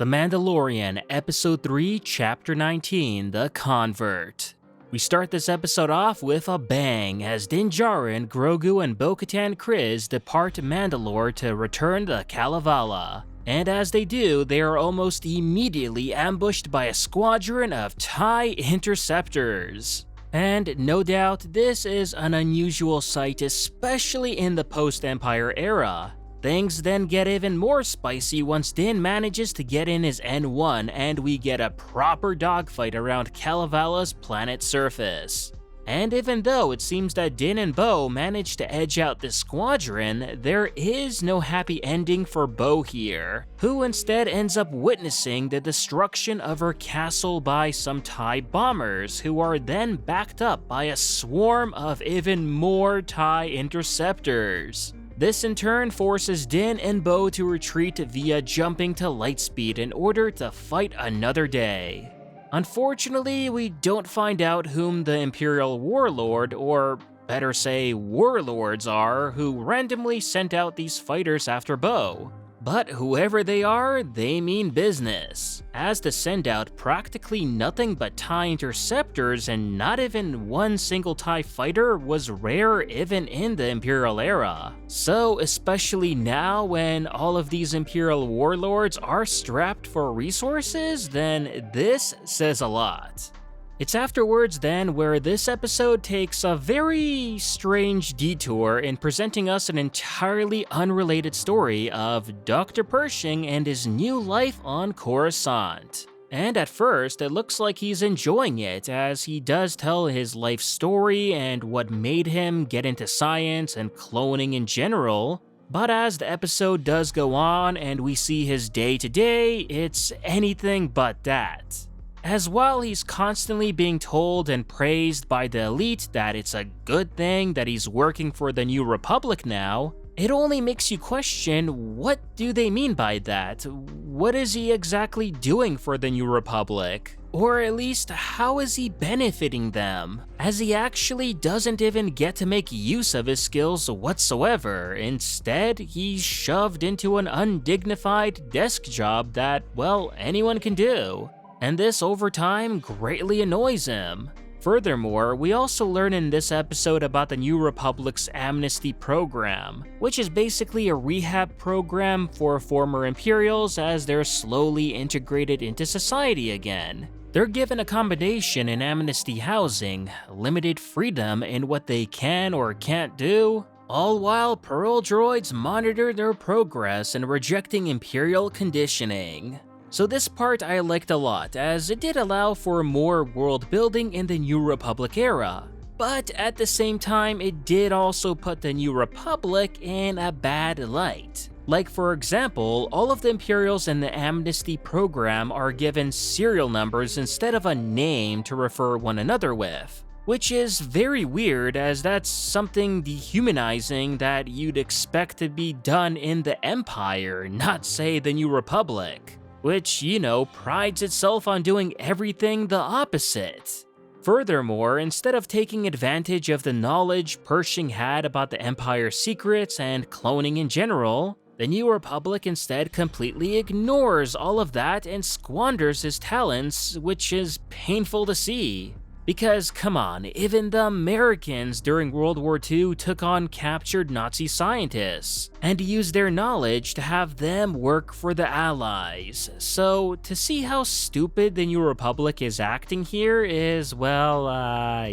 The Mandalorian, Episode 3, Chapter 19, The Convert. We start this episode off with a bang as Din Djarin, Grogu, and Bo-Katan Kryze depart Mandalore to return to Kalevala. And as they do, they are almost immediately ambushed by a squadron of TIE interceptors. And no doubt, this is an unusual sight, especially in the post-Empire era. Things then get even more spicy once Din manages to get in his N1 and we get a proper dogfight around Kalevala's planet surface. And even though it seems that Din and Bo managed to edge out this squadron, there is no happy ending for Bo here, who instead ends up witnessing the destruction of her castle by some TIE bombers, who are then backed up by a swarm of even more TIE interceptors. This in turn forces Din and Bo to retreat via jumping to lightspeed in order to fight another day. Unfortunately, we don't find out whom the Imperial Warlord, or better say warlords, are who randomly sent out these fighters after Bo. But whoever they are, they mean business, as to send out practically nothing but TIE interceptors and not even one single TIE fighter was rare even in the Imperial era. So especially now when all of these Imperial warlords are strapped for resources, then this says a lot. It's afterwards then where this episode takes a very strange detour in presenting us an entirely unrelated story of Dr. Pershing and his new life on Coruscant. And at first, it looks like he's enjoying it, as he does tell his life story and what made him get into science and cloning in general. But as the episode does go on and we see his day-to-day, it's anything but that. As while he's constantly being told and praised by the elite that it's a good thing that he's working for the New Republic now, it only makes you question, what do they mean by that? What is he exactly doing for the New Republic? Or at least, how is he benefiting them? As he actually doesn't even get to make use of his skills whatsoever. Instead, he's shoved into an undignified desk job that, well, anyone can do. And this over time greatly annoys him. Furthermore, we also learn in this episode about the New Republic's amnesty program, which is basically a rehab program for former Imperials as they're slowly integrated into society again. They're given accommodation in amnesty housing, limited freedom in what they can or can't do, all while Pearl droids monitor their progress in rejecting Imperial conditioning. So this part I liked a lot, as it did allow for more world building in the New Republic era. But at the same time, it did also put the New Republic in a bad light. Like for example, all of the Imperials in the amnesty program are given serial numbers instead of a name to refer one another with. Which is very weird, as that's something dehumanizing that you'd expect to be done in the Empire, not say the New Republic. Which, you know, prides itself on doing everything the opposite. Furthermore, instead of taking advantage of the knowledge Pershing had about the Empire's secrets and cloning in general, the New Republic instead completely ignores all of that and squanders his talents, which is painful to see. Because, come on, even the Americans during World War II took on captured Nazi scientists and used their knowledge to have them work for the Allies. So, to see how stupid the New Republic is acting here is, well,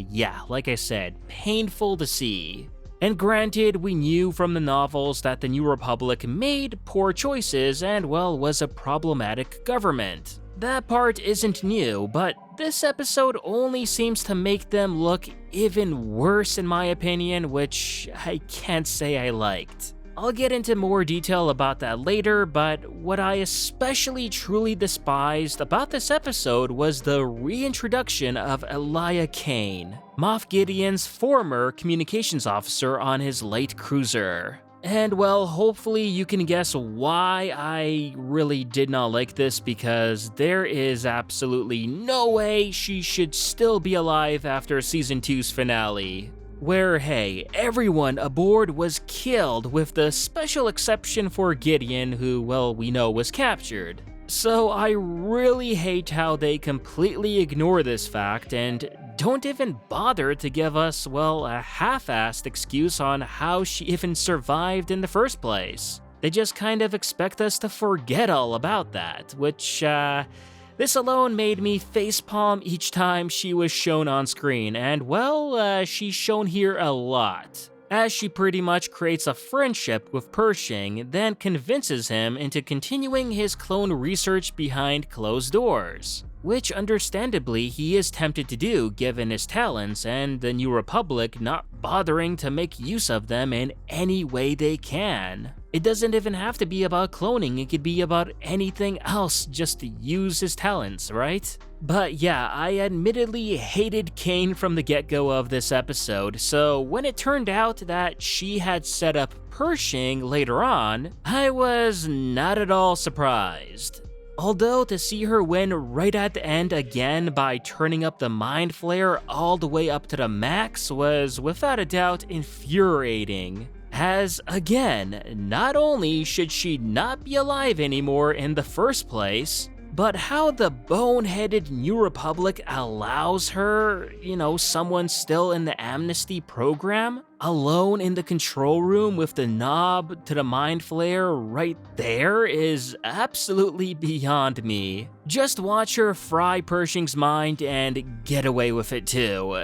yeah, like I said, painful to see. And granted, we knew from the novels that the New Republic made poor choices and, well, was a problematic government. That part isn't new, but this episode only seems to make them look even worse in my opinion, which I can't say I liked. I'll get into more detail about that later, but what I especially truly despised about this episode was the reintroduction of Elia Kane, Moff Gideon's former communications officer on his light cruiser. And well, hopefully you can guess why I really did not like this, because there is absolutely no way she should still be alive after Season 2's finale. Where, hey, everyone aboard was killed with the special exception for Gideon, who, well, we know was captured. So I really hate how they completely ignore this fact and don't even bother to give us, well, a half-assed excuse on how she even survived in the first place. They just kind of expect us to forget all about that, which, this alone made me facepalm each time she was shown on screen, and well, she's shown here a lot, as she pretty much creates a friendship with Pershing, then convinces him into continuing his clone research behind closed doors, which understandably he is tempted to do given his talents and the New Republic not bothering to make use of them in any way they can. It doesn't even have to be about cloning, it could be about anything else just to use his talents, right? But yeah, I admittedly hated Kane from the get-go of this episode, so when it turned out that she had set up Pershing later on, I was not at all surprised. Although to see her win right at the end again by turning up the Mind Flare all the way up to the max was without a doubt infuriating. As, again, not only should she not be alive anymore in the first place, but how the boneheaded New Republic allows her, someone still in the amnesty program, alone in the control room with the knob to the Mind Flare right there is absolutely beyond me. Just watch her fry Pershing's mind and get away with it too.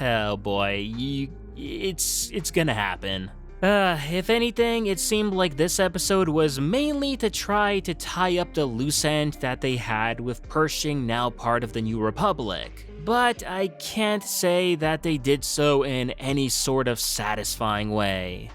Oh boy, it's gonna happen. If anything, it seemed like this episode was mainly to try to tie up the loose end that they had with Pershing now part of the New Republic. But I can't say that they did so in any sort of satisfying way.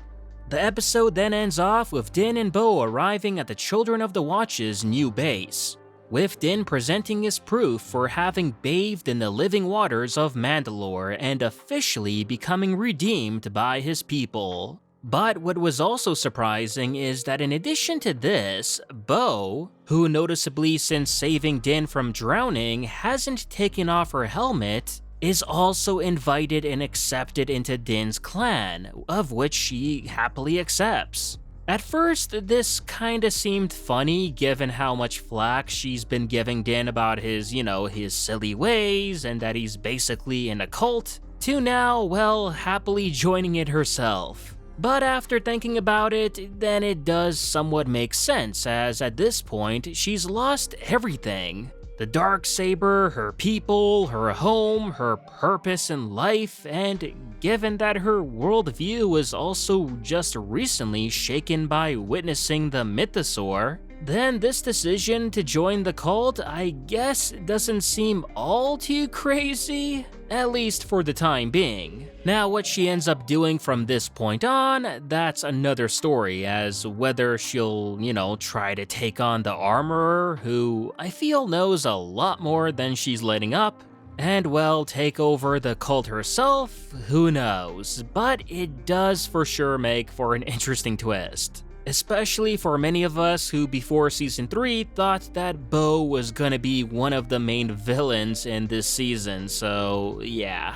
The episode then ends off with Din and Bo arriving at the Children of the Watch's new base, with Din presenting his proof for having bathed in the living waters of Mandalore and officially becoming redeemed by his people. But what was also surprising is that in addition to this, Bo, who noticeably since saving Din from drowning hasn't taken off her helmet, is also invited and accepted into Din's clan, of which she happily accepts. At first, this kinda seemed funny given how much flack she's been giving Din about his, his silly ways and that he's basically in a cult, to now, well, happily joining it herself. But after thinking about it, then it does somewhat make sense, as at this point, she's lost everything. The Darksaber, her people, her home, her purpose in life, and given that her worldview was also just recently shaken by witnessing the Mythosaur, then this decision to join the cult, I guess, doesn't seem all too crazy, at least for the time being. Now, what she ends up doing from this point on, that's another story, as whether she'll, try to take on the Armorer, who I feel knows a lot more than she's letting up, and well, take over the cult herself, who knows, but it does for sure make for an interesting twist. Especially for many of us who before season 3 thought that Bo was gonna be one of the main villains in this season, so yeah.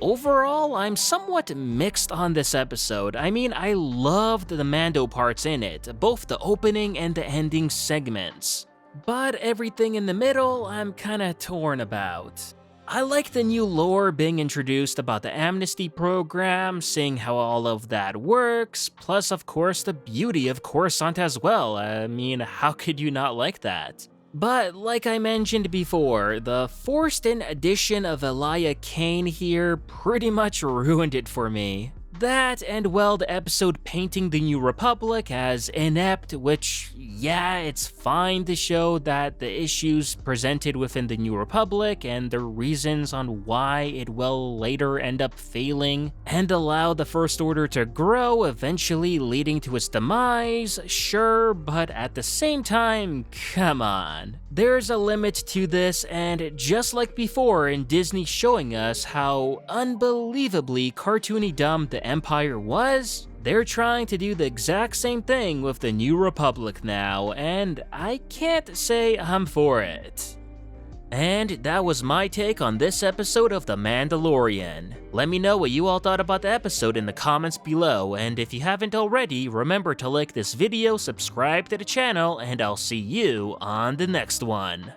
Overall, I'm somewhat mixed on this episode. I mean, I loved the Mando parts in it, both the opening and the ending segments. But everything in the middle, I'm kinda torn about. I like the new lore being introduced about the amnesty program, seeing how all of that works, plus of course the beauty of Coruscant as well. I mean, how could you not like that? But like I mentioned before, the forced-in addition of Elia Kane here pretty much ruined it for me. That, and well, the episode painting the New Republic as inept, which, yeah, it's fine to show that the issues presented within the New Republic and the reasons on why it will later end up failing and allow the First Order to grow, eventually leading to its demise, sure, but at the same time, come on. There's a limit to this, and just like before in Disney showing us how unbelievably cartoony dumb the Empire was, they're trying to do the exact same thing with the New Republic now, and I can't say I'm for it. And that was my take on this episode of The Mandalorian. Let me know what you all thought about the episode in the comments below, and if you haven't already, remember to like this video, subscribe to the channel, and I'll see you on the next one.